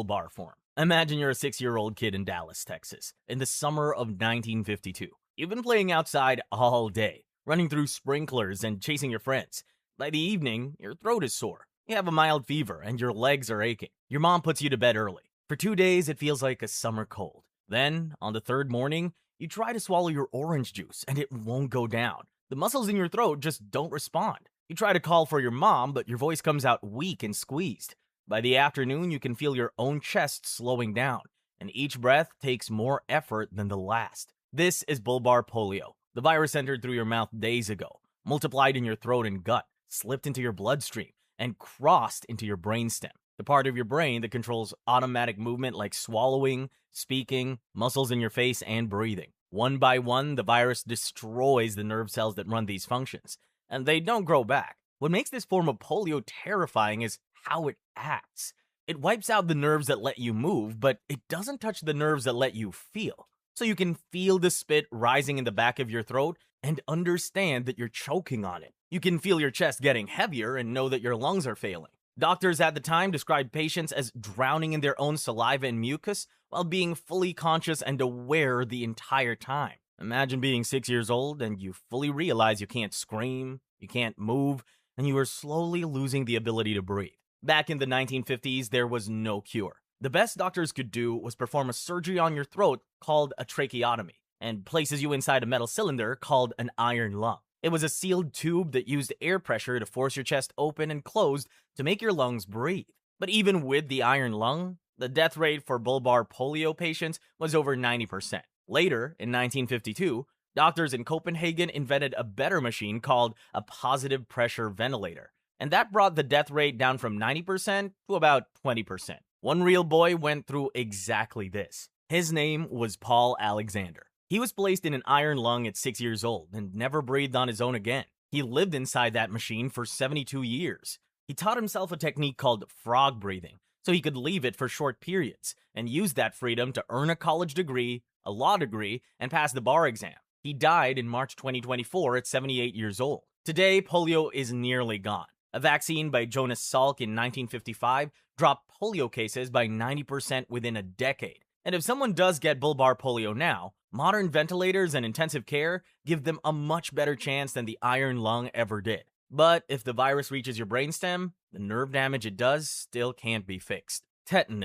bar form. Imagine you're a 6-year-old kid in Dallas, Texas, in the summer of 1952. You've been playing outside all day, running through sprinklers and chasing your friends. By the evening, your throat is sore. You have a mild fever and your legs are aching. Your mom puts you to bed early. For 2 days, it feels like a summer cold. Then, on the third morning, you try to swallow your orange juice and it won't go down. The muscles in your throat just don't respond. You try to call for your mom, but your voice comes out weak and squeezed. By the afternoon, you can feel your own chest slowing down, and each breath takes more effort than the last. This is bulbar polio. The virus entered through your mouth days ago, multiplied in your throat and gut, slipped into your bloodstream, and crossed into your brainstem, the part of your brain that controls automatic movement like swallowing, speaking, muscles in your face, and breathing. One by one, the virus destroys the nerve cells that run these functions, and they don't grow back. What makes this form of polio terrifying is how it acts. It wipes out the nerves that let you move, but it doesn't touch the nerves that let you feel. So you can feel the spit rising in the back of your throat and understand that you're choking on it. You can feel your chest getting heavier and know that your lungs are failing. Doctors at the time described patients as drowning in their own saliva and mucus while being fully conscious and aware the entire time. Imagine being 6 years old and you fully realize you can't scream, you can't move, and you are slowly losing the ability to breathe. Back in the 1950s, there was no cure. The best doctors could do was perform a surgery on your throat called a tracheotomy and places you inside a metal cylinder called an iron lung. It was a sealed tube that used air pressure to force your chest open and closed to make your lungs breathe. But even with the iron lung, the death rate for bulbar polio patients was over 90%. Later, in 1952, doctors in Copenhagen invented a better machine called a positive pressure ventilator. And that brought the death rate down from 90% to about 20%. One real boy went through exactly this. His name was Paul Alexander. He was placed in an iron lung at 6 years old and never breathed on his own again. He lived inside that machine for 72 years. He taught himself a technique called frog breathing, so he could leave it for short periods and use that freedom to earn a college degree, a law degree, and pass the bar exam. He died in March 2024 at 78 years old. Today, polio is nearly gone. A vaccine by Jonas Salk in 1955 dropped polio cases by 90% within a decade. And if someone does get bulbar polio now, modern ventilators and intensive care give them a much better chance than the iron lung ever did. But if the virus reaches your brainstem, the nerve damage it does still can't be fixed. Tetanus.